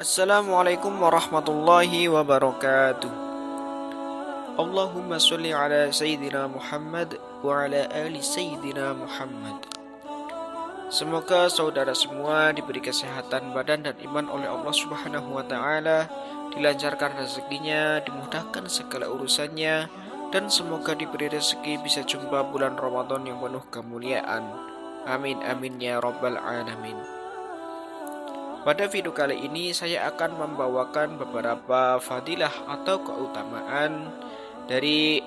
Assalamualaikum warahmatullahi wabarakatuh. Allahumma sholli ala Sayyidina Muhammad wa ala ali Sayyidina Muhammad. Semoga saudara semua diberi kesehatan badan dan iman oleh Allah Subhanahu wa taala, dilancarkan rezekinya, dimudahkan segala urusannya, dan semoga diberi rezeki bisa jumpa bulan Ramadan yang penuh kemuliaan. Amin amin ya rabbal alamin. Pada video kali ini saya akan membawakan beberapa fadilah atau keutamaan dari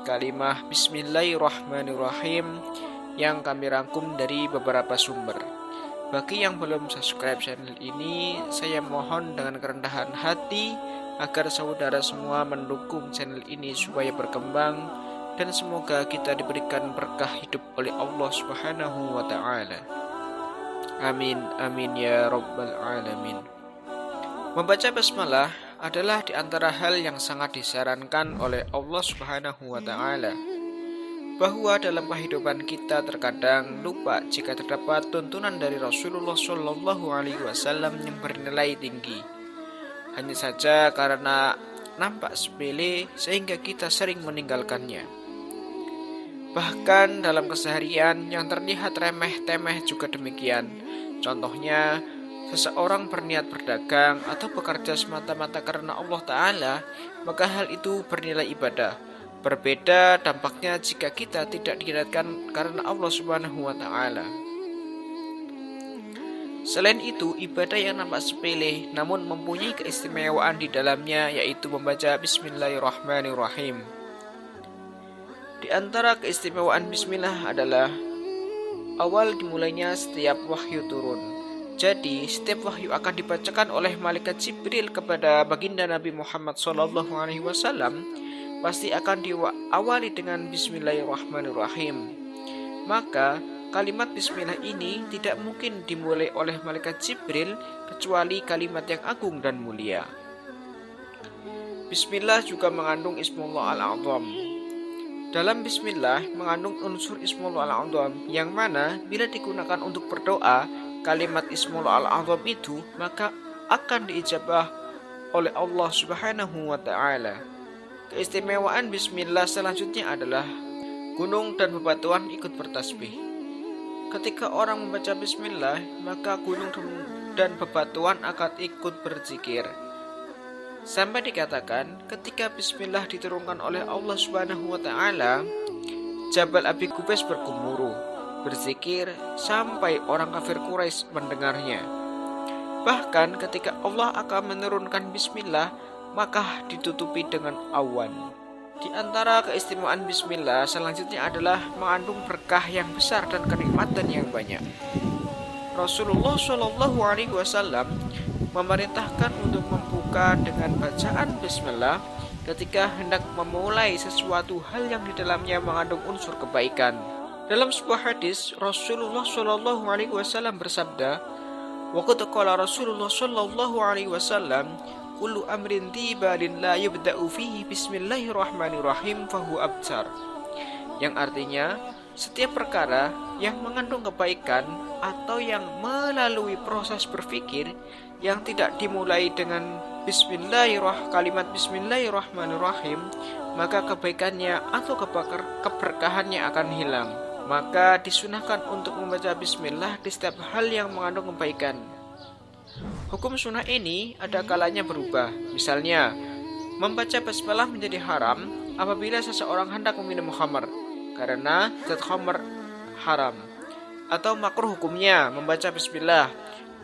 kalimah Bismillahirrahmanirrahim yang kami rangkum dari beberapa sumber. Bagi yang belum subscribe channel ini, saya mohon dengan kerendahan hati agar saudara semua mendukung channel ini supaya berkembang dan semoga kita diberikan berkah hidup oleh Allah Subhanahu wa taala. Amin amin ya rabbal alamin. Membaca basmalah adalah di antara hal yang sangat disarankan oleh Allah Subhanahu wa taala. Bahwa dalam kehidupan kita terkadang lupa jika terdapat tuntunan dari Rasulullah Shallallahu alaihi wasallam yang bernilai tinggi. Hanya saja karena nampak sepele sehingga kita sering meninggalkannya. Bahkan dalam keseharian yang terlihat remeh-temeh juga demikian. Contohnya, seseorang berniat berdagang atau bekerja semata-mata karena Allah Ta'ala, maka hal itu bernilai ibadah. Berbeda dampaknya jika kita tidak diniatkan karena Allah Subhanahu wa Ta'ala. Selain itu, ibadah yang nampak sepele namun mempunyai keistimewaan di dalamnya, yaitu membaca Bismillahirrahmanirrahim. Di antara keistimewaan Bismillah adalah awal dimulainya setiap wahyu turun. Jadi, setiap wahyu akan dibacakan oleh malaikat Jibril kepada baginda Nabi Muhammad SAW pasti akan diawali dengan Bismillahirrahmanirrahim. Maka, kalimat Bismillah ini tidak mungkin dimulai oleh malaikat Jibril kecuali kalimat yang agung dan mulia. Bismillah juga mengandung Ismullah Al-A'zam. Dalam Bismillah mengandung unsur Ismullah Al-A'zam yang mana bila digunakan untuk berdoa, kalimat Ismullah Al-A'zam itu maka akan diijabah oleh Allah Subhanahu wa taala. Keistimewaan Bismillah selanjutnya adalah gunung dan bebatuan ikut bertasbih. Ketika orang membaca Bismillah, maka gunung dan bebatuan akan ikut berzikir. Sampai dikatakan ketika Bismillah diturunkan oleh Allah Subhanahu wa taala, Jabal Abi Qubais bergemuruh, berzikir sampai orang kafir Quraisy mendengarnya. Bahkan ketika Allah akan menurunkan Bismillah, maka ditutupi dengan awan. Di antara keistimewaan Bismillah selanjutnya adalah mengandung berkah yang besar dan kenikmatan yang banyak. Rasulullah Shallallahu alaihi wasallam memerintahkan untuk membuka dengan bacaan Bismillah ketika hendak memulai sesuatu hal yang di dalamnya mengandung unsur kebaikan. Dalam sebuah hadis, Rasulullah Shallallahu alaihi wasallam bersabda, "Wa qad qala Rasulullah Shallallahu alaihi wasallam, kullu amrin tibalin la yubda'u fihi bismillahirrahmanirrahim fahu abtar." Yang artinya, setiap perkara yang mengandung kebaikan atau yang melalui proses berpikir yang tidak dimulai dengan kalimat Bismillahirrahmanirrahim, maka kebaikannya atau keberkahannya akan hilang. Maka disunahkan untuk membaca Bismillah di setiap hal yang mengandung kebaikan. Hukum sunnah ini ada kalanya berubah. Misalnya, membaca Bismillah menjadi haram apabila seseorang hendak meminum khamar karena zat khamar haram, atau makruh hukumnya membaca Bismillah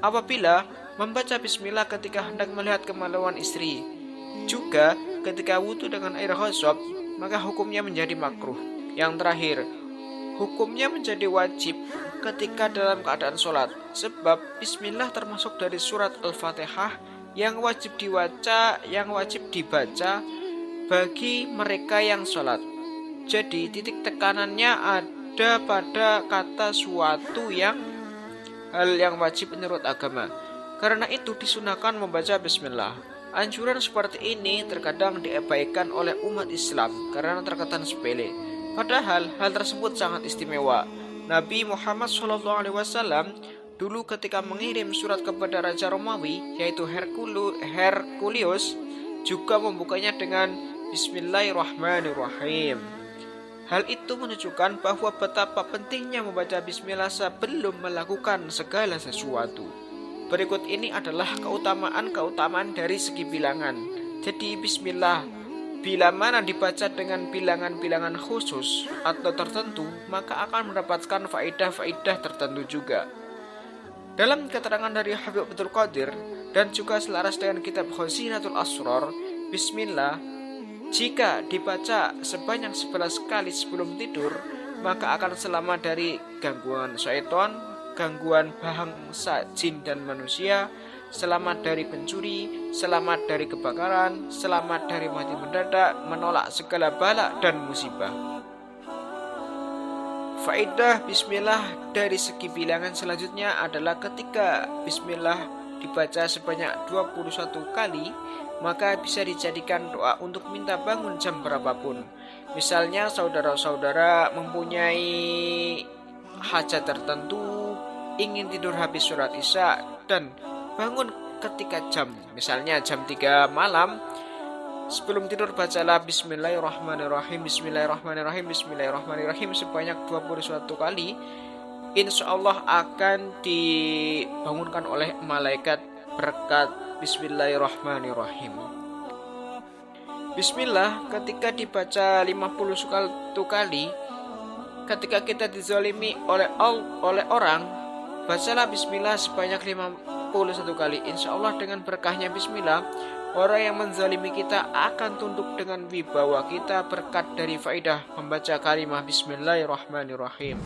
apabila membaca Bismillah ketika hendak melihat kemaluan istri. Juga ketika wudhu dengan air ghasab, maka hukumnya menjadi makruh. Yang terakhir, hukumnya menjadi wajib ketika dalam keadaan sholat, sebab Bismillah termasuk dari surat Al-Fatihah yang wajib dibaca bagi mereka yang sholat. Jadi titik tekanannya ada pada kata suatu hal yang wajib menurut agama. Karena itu disunahkan membaca Bismillah. Anjuran seperti ini terkadang diabaikan oleh umat Islam karena terkesan sepele. Padahal hal tersebut sangat istimewa. Nabi Muhammad SAW Dulu ketika mengirim surat kepada Raja Romawi, yaitu Herculius, juga membukanya dengan Bismillahirrahmanirrahim. Hal itu menunjukkan bahwa betapa pentingnya membaca bismillah sebelum melakukan segala sesuatu. Berikut ini adalah keutamaan dari segi bilangan. Jadi bismillah, bila mana dibaca dengan bilangan-bilangan khusus atau tertentu, maka akan mendapatkan faedah-faedah tertentu juga. Dalam keterangan dari Habib Abdul Qadir dan juga selaras dengan kitab Khazinatul Asrar, bismillah jika dibaca sebanyak 11 kali sebelum tidur, maka akan selamat dari gangguan syaitan, gangguan bangsa jin dan manusia, selamat dari pencuri, selamat dari kebakaran, selamat dari mati mendadak, menolak segala bala dan musibah. Faedah bismillah dari segi bilangan selanjutnya adalah ketika bismillah dibaca sebanyak 21 kali, maka bisa dijadikan doa untuk minta bangun jam berapapun. Misalnya saudara-saudara mempunyai hajat tertentu, ingin tidur habis surat isya dan bangun ketika misalnya jam 3 malam, sebelum tidur bacalah Bismillahirrahmanirrahim, Bismillahirrahmanirrahim, Bismillahirrahmanirrahim sebanyak 21 kali. Insya Allah akan dibangunkan oleh malaikat berkat Bismillahirrahmanirrahim. Bismillah ketika dibaca 51 kali, ketika kita dizalimi oleh orang, bacalah bismillah sebanyak 51 kali. Insya Allah dengan berkahnya bismillah, orang yang menzalimi kita akan tunduk dengan wibawa kita berkat dari faedah membaca kalimah Bismillahirrahmanirrahim.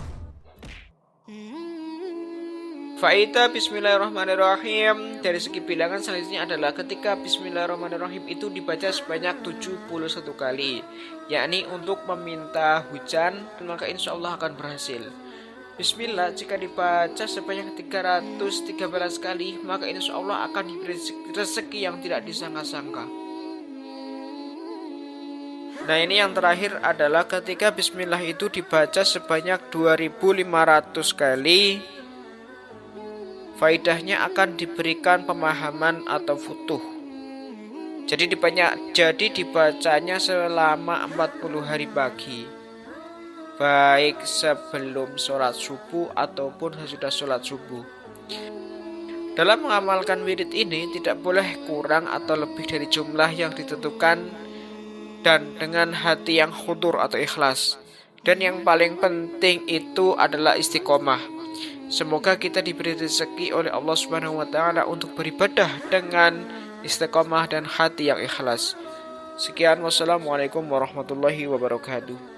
Faedah Bismillahirrahmanirrahim dari segi bilangan selanjutnya adalah ketika Bismillahirrahmanirrahim itu dibaca sebanyak 71 kali, yakni untuk meminta hujan, maka insya Allah akan berhasil. Bismillah jika dibaca sebanyak 313 kali, maka insya Allah akan diberi rezeki yang tidak disangka-sangka. Nah, ini yang terakhir adalah ketika bismillah itu dibaca sebanyak 2500 kali, faedahnya akan diberikan pemahaman atau futuh. Jadi dibacanya selama 40 hari pagi, baik sebelum sholat subuh ataupun sesudah sholat subuh. Dalam mengamalkan wirid ini tidak boleh kurang atau lebih dari jumlah yang ditentukan dan dengan hati yang khudur atau ikhlas. Dan yang paling penting itu adalah istiqomah. Semoga kita diberi rezeki oleh Allah Subhanahu wa taala untuk beribadah dengan istiqomah dan hati yang ikhlas. Sekian, wassalamualaikum warahmatullahi wabarakatuh.